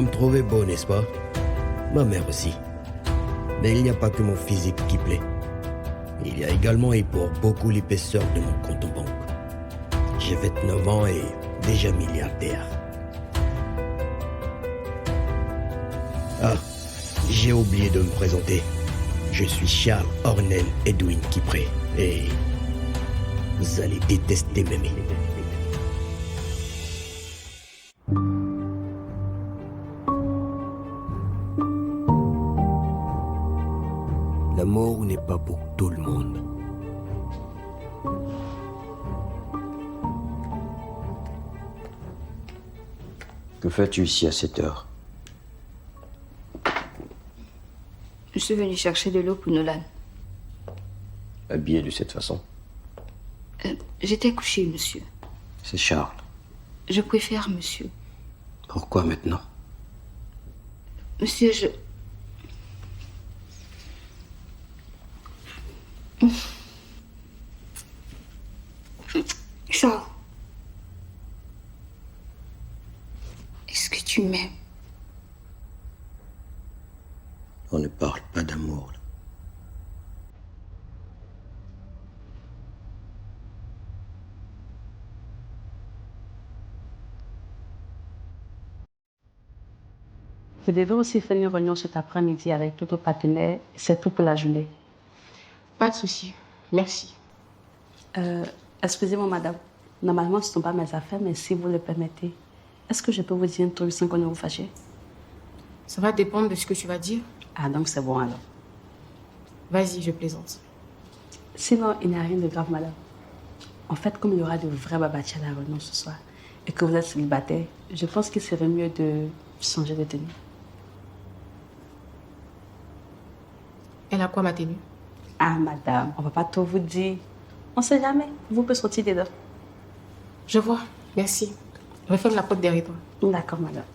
Vous me trouvez beau, n'est-ce pas? Ma mère aussi. Mais il n'y a pas que mon physique qui plaît. Il y a également et pour beaucoup l'épaisseur de mon compte en banque. J'ai 29 ans et déjà milliardaire. Ah, j'ai oublié de me présenter. Je suis Charles Ornel Edwin Kipré et vous allez détester m'aimer. L'amour n'est pas pour tout le monde. Que fais-tu ici à cette heure? Je suis venue chercher de l'eau pour Nolan. Habillé de cette façon? J'étais couchée, monsieur. C'est Charles. Je préfère, monsieur. Pourquoi maintenant? Monsieur, Charles. Est-ce que tu m'aimes? On ne parle pas d'amour, là. Je devais aussi faire une réunion cet après-midi avec tout autre partenaire. C'est tout pour la journée. Pas de souci. Merci. Excusez-moi, madame. Normalement, ce ne sont pas mes affaires, mais si vous le permettez, est-ce que je peux vous dire un truc sans qu'on ne vous fâche? Ça va dépendre de ce que tu vas dire. Ah, donc c'est bon alors. Vas-y, je plaisante. Sinon, il n'y a rien de grave, madame. En fait, comme il y aura de vrais babachis à la réunion ce soir et que vous êtes célibataire, je pense qu'il serait mieux de changer de tenue. Elle a quoi, ma tenue? Ah, madame, on ne va pas tout vous dire. On ne sait jamais. Vous pouvez sortir dedans. Je vois. Merci. Referme la porte derrière toi. D'accord, madame.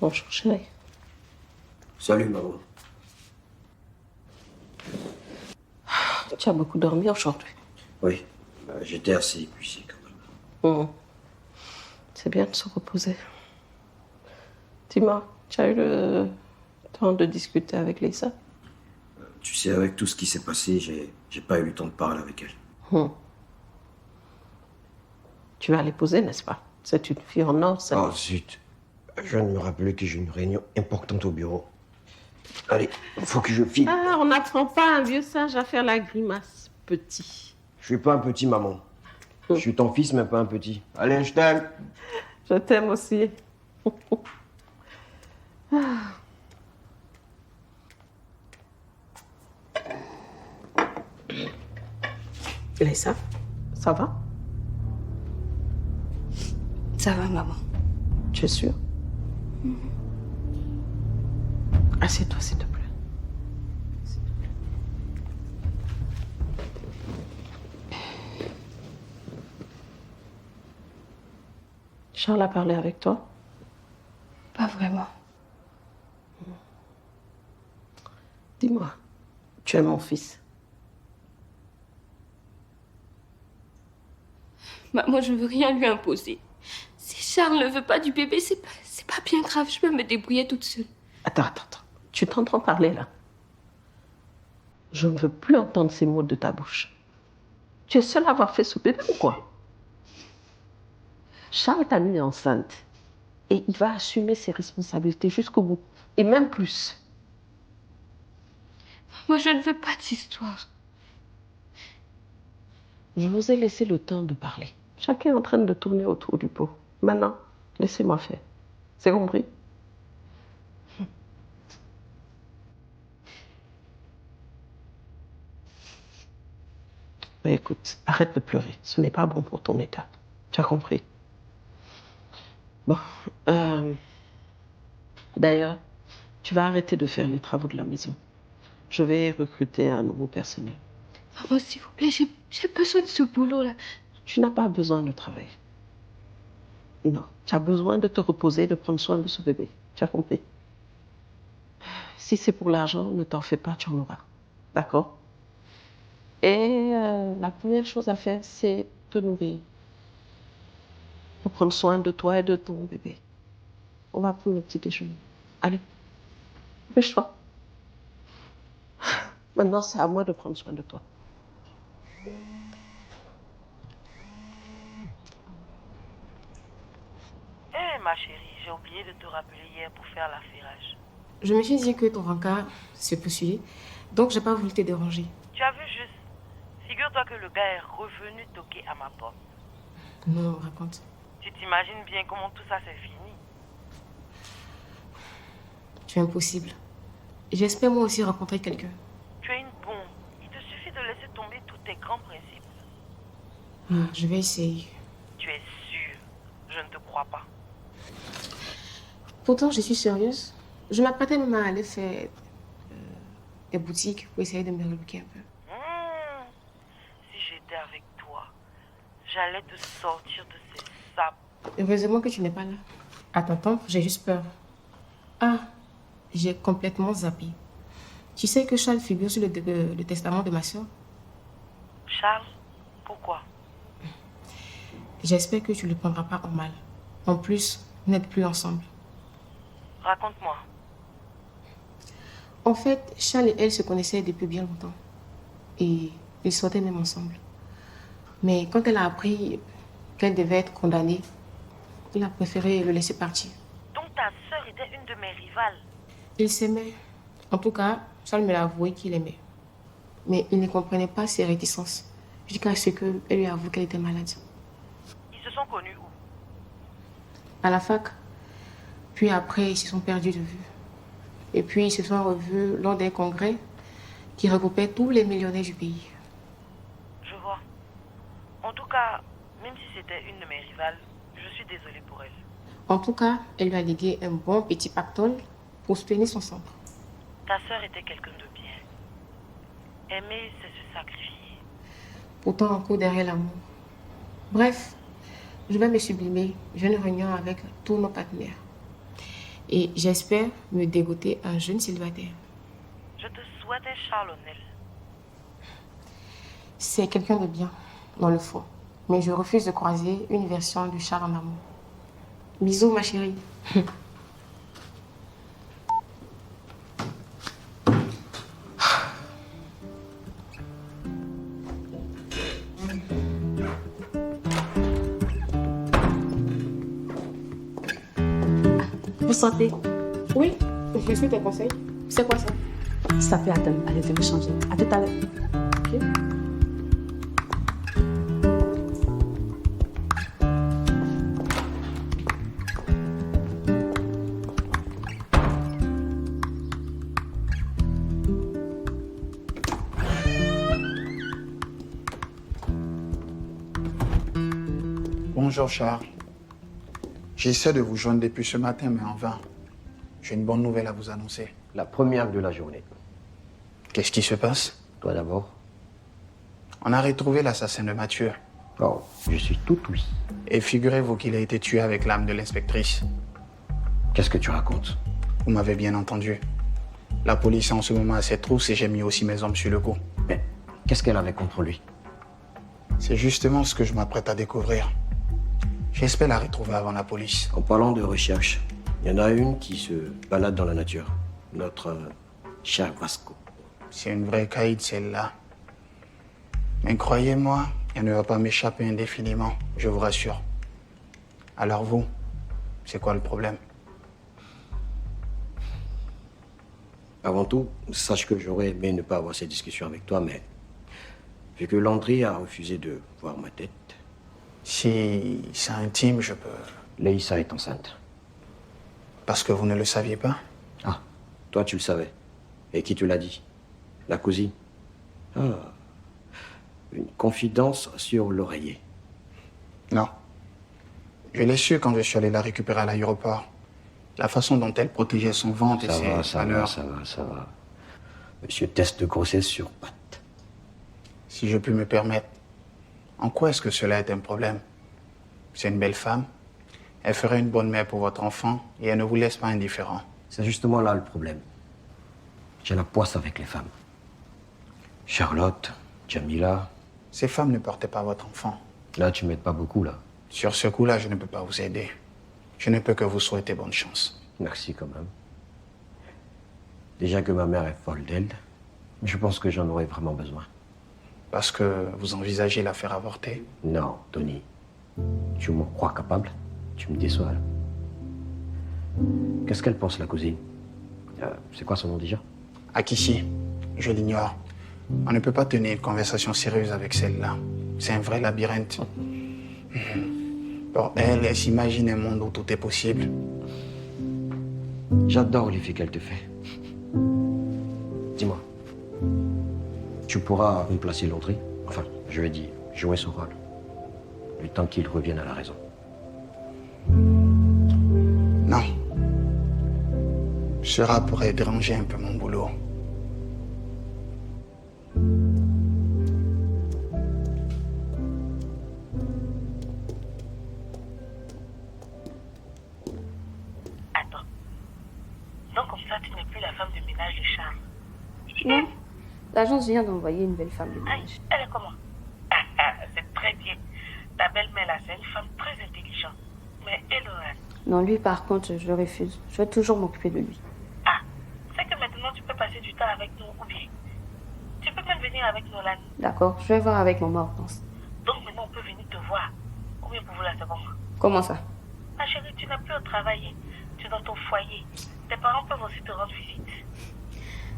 Bonjour, chérie. Salut, maman. Tu as beaucoup dormi aujourd'hui. Oui, j'étais assez épuisé quand même. C'est bien de se reposer. Dis-moi, tu as eu le temps de discuter avec Lisa? Tu sais, avec tout ce qui s'est passé, j'ai pas eu le temps de parler avec elle. Tu vas l'épouser, n'est-ce pas? C'est une fille en or, ça. Oh, zut. Je viens de me rappeler que j'ai une réunion importante au bureau. Allez, faut que je file. Ah, on n'apprend pas un vieux singe à faire la grimace, petit. Je suis pas un petit, maman. Je suis ton fils, mais pas un petit. Allez, je t'aime. Je t'aime aussi. Lisa, ça va? Ça va, maman. Tu es sûre? Assieds-toi, s'il te plaît. Charles a parlé avec toi? Pas vraiment. Dis-moi, tu es mon fils. Maman, je veux rien lui imposer. Si Charles ne veut pas du bébé, c'est pas bien grave. Je peux me débrouiller toute seule. Attends. Tu t'entends parler, là? Je ne veux plus entendre ces mots de ta bouche. Tu es seule à avoir fait ce bébé ou quoi? Charles t'a mis enceinte. Et il va assumer ses responsabilités jusqu'au bout. Et même plus. Moi, je ne veux pas d'histoire. Je vous ai laissé le temps de parler. Chacun est en train de tourner autour du pot. Maintenant, laissez-moi faire. C'est compris? Mais écoute, arrête de pleurer. Ce n'est pas bon pour ton état. Tu as compris? Bon. D'ailleurs, Tu vas arrêter de faire les travaux de la maison. Je vais recruter un nouveau personnel. Maman, s'il vous plaît, j'ai besoin de ce boulot-là. Tu n'as pas besoin de travailler. Non, tu as besoin de te reposer, de prendre soin de ce bébé. Tu as compris? Si c'est pour l'argent, ne t'en fais pas, tu en auras. D'accord? Et la première chose à faire, c'est te nourrir. Pour prendre soin de toi et de ton bébé. On va prendre le petit déjeuner. Allez, dépêche-toi. Maintenant, c'est à moi de prendre soin de toi. Ma chérie, j'ai oublié de te rappeler hier pour faire l'affairage. Je me suis dit que ton rencard se poursuivait, donc j'ai pas voulu te déranger. Tu as vu juste. Figure-toi que le gars est revenu toquer à ma porte. Non, raconte. Tu t'imagines bien comment tout ça s'est fini. Tu es impossible. J'espère moi aussi rencontrer quelqu'un. Tu es une bombe. Il te suffit de laisser tomber tous tes grands principes. Je vais essayer. Tu es sûre. Je ne te crois pas. Pourtant, je suis sérieuse. Je m'apprêtais même à aller faire des boutiques pour essayer de me relooker un peu. Si j'étais avec toi, j'allais te sortir de ces sapes. Heureusement que tu n'es pas là. À t'entendre, j'ai juste peur. Ah, j'ai complètement zappé. Tu sais que Charles figure sur le testament de ma soeur? Charles, pourquoi? J'espère que tu ne le prendras pas en mal. En plus, vous n'êtes plus ensemble. Raconte-moi. En fait, Charles et elle se connaissaient depuis bien longtemps. Et ils sortaient même ensemble. Mais quand elle a appris qu'elle devait être condamnée, il a préféré le laisser partir. Donc ta sœur était une de mes rivales. Ils s'aimaient. En tout cas, Charles me l'a avoué qu'il aimait. Mais il ne comprenait pas ses réticences. Jusqu'à ce qu'elle lui avoue qu'elle était malade. Ils se sont connus où? À la fac. Puis après, ils se sont perdus de vue. Et puis, ils se sont revus lors d'un congrès qui regroupait tous les millionnaires du pays. Je vois. En tout cas, même si c'était une de mes rivales, je suis désolée pour elle. En tout cas, elle lui a légué un bon petit pactole pour soutenir son centre. Ta sœur était quelqu'un de bien. Aimer, c'est se sacrifier. Pourtant, on court derrière l'amour. Bref, je vais me sublimer. Je ne réunion avec tous nos partenaires. Et j'espère me dégoter un jeune célibataire. Je te souhaite un Charlonnel. C'est quelqu'un de bien, dans le fond. Mais je refuse de croiser une version du Charles en amour. Bisous, ma chérie. Vous sentez? Oui, je suis tes conseils. C'est quoi ça? Ça peut attendre. Allez, je vais vous changer. À tout à l'heure. Ok. Bonjour Charles. J'essaie de vous joindre depuis ce matin, mais en vain. J'ai une bonne nouvelle à vous annoncer. La première de la journée. Qu'est-ce qui se passe? Toi d'abord. On a retrouvé l'assassin de Mathieu. Oh, je suis tout oui. Et figurez-vous qu'il a été tué avec l'arme de l'inspectrice. Qu'est-ce que tu racontes? Vous m'avez bien entendu. La police est en ce moment à ses trousses et j'ai mis aussi mes hommes sur le coup. Mais qu'est-ce qu'elle avait contre lui? C'est justement ce que je m'apprête à découvrir. J'espère la retrouver avant la police. En parlant de recherche, il y en a une qui se balade dans la nature. Notre cher Vasco. C'est une vraie caïd, celle-là. Mais croyez-moi, elle ne va pas m'échapper indéfiniment, je vous rassure. Alors vous, c'est quoi le problème? Avant tout, sache que j'aurais aimé ne pas avoir cette discussion avec toi, mais vu que Landry a refusé de voir ma tête... Si c'est intime, je peux... Leïssa est enceinte. Parce que vous ne le saviez pas? Ah, toi tu le savais. Et qui te l'a dit? La cousine? Ah, une confidence sur l'oreiller. Non. Je l'ai su quand je suis allé la récupérer à l'aéroport. La façon dont elle protégeait son ventre et Ça ses va, ça va, valeurs. ça va. Monsieur teste de grossesse sur pattes. Si je puis me permettre, en quoi est-ce que cela est un problème? C'est une belle femme. Elle ferait une bonne mère pour votre enfant et elle ne vous laisse pas indifférent. C'est justement là le problème. J'ai la poisse avec les femmes. Charlotte, Jamila. Ces femmes ne portaient pas votre enfant. Là, tu m'aides pas beaucoup, là. Sur ce coup-là, je ne peux pas vous aider. Je ne peux que vous souhaiter bonne chance. Merci quand même. Déjà que ma mère est folle d'elle, je pense que j'en aurais vraiment besoin. Parce que vous envisagez la faire avorter? Non, Tony. Tu me crois capable? Tu me déçois, là. Qu'est-ce qu'elle pense, la cousine? C'est quoi son nom déjà? Akishi, je l'ignore. On ne peut pas tenir une conversation sérieuse avec celle-là. C'est un vrai labyrinthe. Pour elle, elle s'imagine un monde où tout est possible. J'adore l'effet qu'elle te fait. Dis-moi, tu pourras remplacer l'Audrey? Enfin, je vais dire, jouer son rôle. Le temps qu'il revienne à la raison. Non. Cela pourrait déranger un peu mon boulot. Attends. Donc comme ça, tu n'es plus la femme de ménage de Charles. Non, l'agence vient d'envoyer une belle femme de Aïe, ménage. elle est comment? C'est très bien. Ta belle-mère là, c'est une femme très intelligente. Mais elle, Non, lui par contre, je le refuse. Je vais toujours m'occuper de lui. c'est que maintenant tu peux passer du temps avec nous ou bien. Tu peux même venir avec nous là. D'accord, je vais voir avec maman Hortense. Donc maintenant on peut venir te voir. Ou bien pour vous là, c'est bon. Comment ça? Ma chérie, tu n'as plus à travailler. Tu es dans ton foyer. Tes parents peuvent aussi te rendre visite.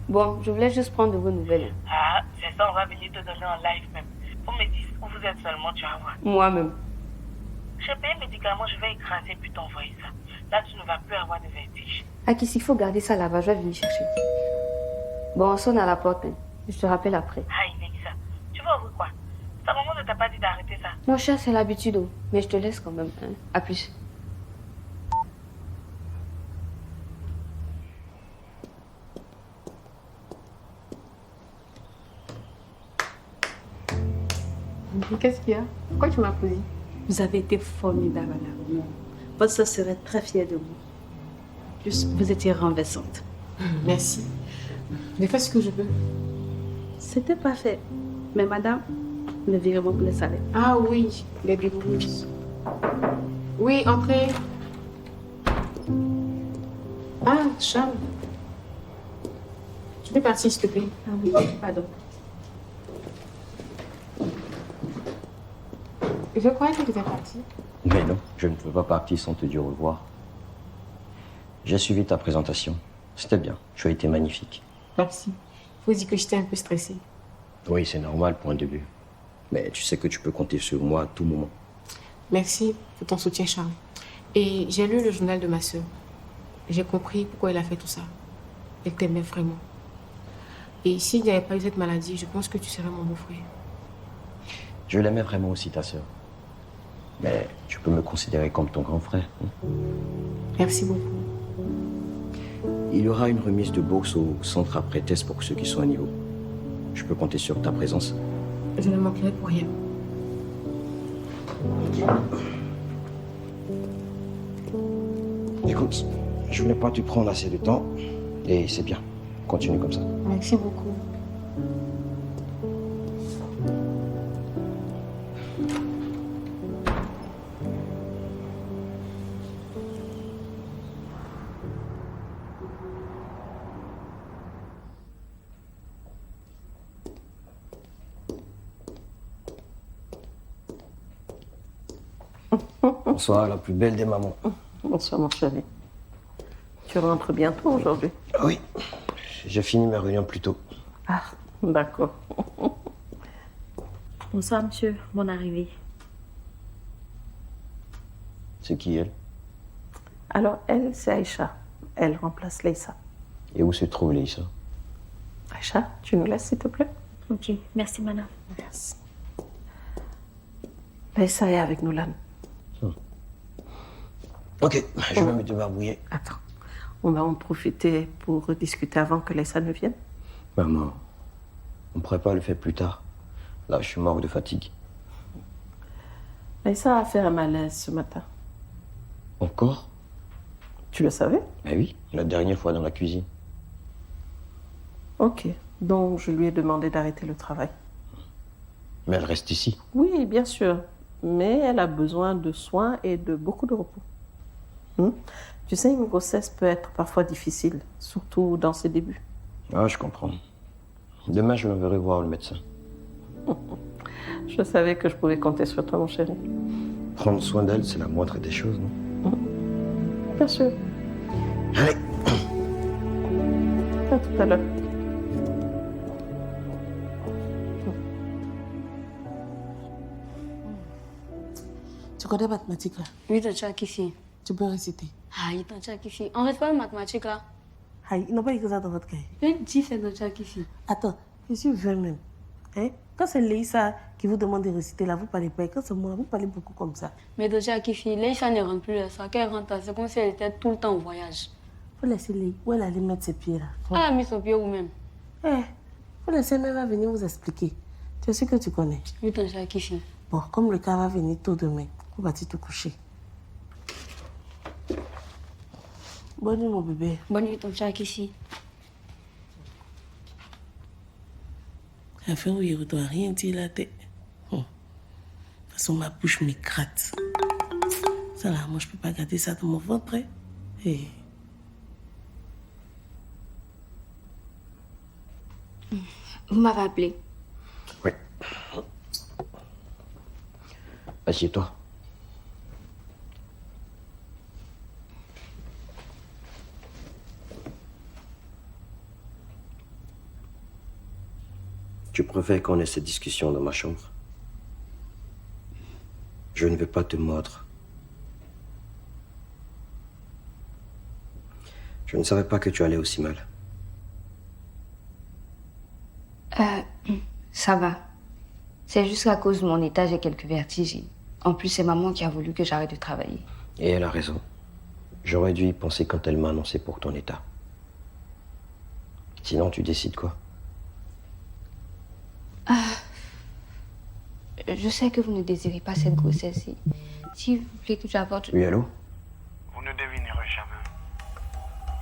Bon, je voulais juste prendre de vos nouvelles. C'est ça, on va venir te donner en live même. On me dit où vous êtes seulement, tu vas voir. Moi-même. J'ai payé mes médicaments, je vais écraser puis t'envoyer ça. Là, tu ne vas plus avoir de vertige. Akis, il faut garder ça là-bas, je vais venir chercher. Bon, on sonne à la porte. Je te rappelle après. Mélissa, tu vas ouvrir quoi? Ta maman ne t'a pas dit d'arrêter ça? Non, cher, c'est l'habitude. Mais je te laisse quand même. Hein. À plus. Qu'est-ce qu'il y a? Pourquoi tu m'applaudis? Vous avez été formidable à la réunion. Votre soeur serait très fière de vous. En plus, vous étiez renversante. Merci. J'ai fait ce que je peux. C'était parfait. Mais madame, le virement pour le salaire. Ah oui, les débrouilles. Oui, entrez. Ah, Charles. Tu peux partir, s'il te plaît? Ah oui, pardon. Je croyais que tu étais parti. Mais non, je ne peux pas partir sans te dire au revoir. J'ai suivi ta présentation. C'était bien. Tu as été magnifique. Merci. Faut dire que j'étais un peu stressée. Oui, c'est normal pour un début. Mais tu sais que tu peux compter sur moi à tout moment. Merci pour ton soutien, Charles. Et j'ai lu le journal de ma sœur. J'ai compris pourquoi elle a fait tout ça. Elle t'aimait vraiment. Et s'il n'y avait pas eu cette maladie, je pense que tu serais mon beau-frère. Je l'aimais vraiment aussi, ta sœur. Mais tu peux me considérer comme ton grand frère. Merci beaucoup. Il y aura une remise de bourse au centre après-test pour ceux qui sont à niveau. Je peux compter sur ta présence. Je ne manquerai pour rien. Écoute, je voulais pas te prendre assez de temps. Et c'est bien. Continue comme ça. Merci beaucoup. Bonsoir, la plus belle des mamans. Bonsoir, mon chéri. Tu rentres bientôt aujourd'hui? Oui, j'ai fini ma réunion plus tôt. Ah, d'accord. Bonsoir, monsieur. Bonne arrivée. C'est qui, elle? Alors, elle, c'est Aïcha. Elle remplace Leïssa. Et où se trouve Leïssa? Aïcha, tu nous laisses, s'il te plaît? Ok, merci, madame. Merci. Leïssa est avec nous, là. Ok, je vais me débarbouiller. Attends. On va en profiter pour discuter avant que Laïssa ne vienne. Maman, on pourrait pas le faire plus tard. Là, je suis mort de fatigue. Laïssa a fait un malaise ce matin. Encore? Tu le savais? Ben oui, la dernière fois dans la cuisine. Ok, donc je lui ai demandé d'arrêter le travail. Mais elle reste ici. Oui, bien sûr, mais elle a besoin de soins et de beaucoup de repos. Tu sais, une grossesse peut être parfois difficile, surtout dans ses débuts. Ah, je comprends. Demain, je l'enverrai voir le médecin. Je savais que je pouvais compter sur toi, mon chéri. Prendre soin d'elle, c'est la moindre des choses, non? Bien sûr. Allez. À tout à l'heure. Tu connais mathématiques là? Oui, t'as kiffé. Tu peux réciter. Ah, t'as kiffé. On reste pas en mathématiques là. Ah, ils n'ont pas écrit ça dans votre cahier. Mais dis, c'est notre kiffé. Attends, je suis vrai même. Hein? Quand c'est Laïssa qui vous demande de réciter là, vous parlez pas. Et quand c'est moi, vous parlez beaucoup comme ça. Mais déjà kiffé, Laïssa ne rentre plus le soir. Quand elle rentre, c'est comme si elle était tout le temps en voyage. Faut laisser Laïssa. Où elle allait mettre ses pieds là? Elle a mis son pied où même? Faut laisser même va venir vous expliquer. Tu sais que tu connais. Oui, t'as kiffé. Bon, comme le cas va venir tôt demain, on va te coucher. Bonne nuit, mon bébé. Bonne nuit, ton chat kiffé. Enfin, oui, il ne doit rien dire là. De toute façon, ma bouche me gratte. Ça là, moi, je peux pas garder ça dans mon ventre. Hey. Vous m'avez appelé. Oui. Assieds-toi. Tu préfères qu'on ait cette discussion dans ma chambre? Je ne veux pas te mordre. Je ne savais pas que tu allais aussi mal. Ça va. C'est juste qu'à cause de mon état, j'ai quelques vertiges. En plus, c'est maman qui a voulu que j'arrête de travailler. Et elle a raison. J'aurais dû y penser quand elle m'a annoncé pour ton état. Sinon, tu décides quoi? Je sais que vous ne désirez pas cette grossesse. S'il vous plaît que j'apporte... Oui, allô? Vous ne devinerez jamais.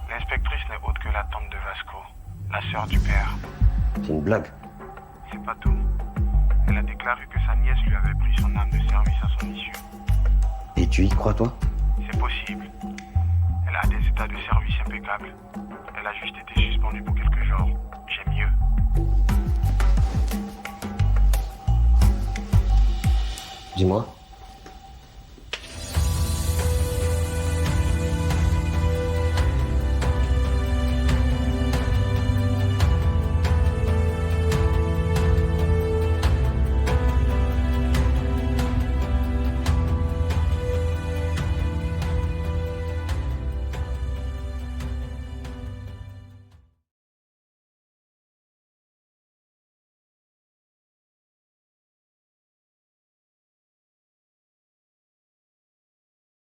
L'inspectrice n'est autre que la tante de Vasco, la sœur du père. C'est une blague. C'est pas tout. Elle a déclaré que sa nièce lui avait pris son âme de service à son issue. Et tu y crois, toi? C'est possible. Elle a des états de service impeccables. Elle a juste été suspendue pour quelques jours. J'ai mieux. Dis-moi.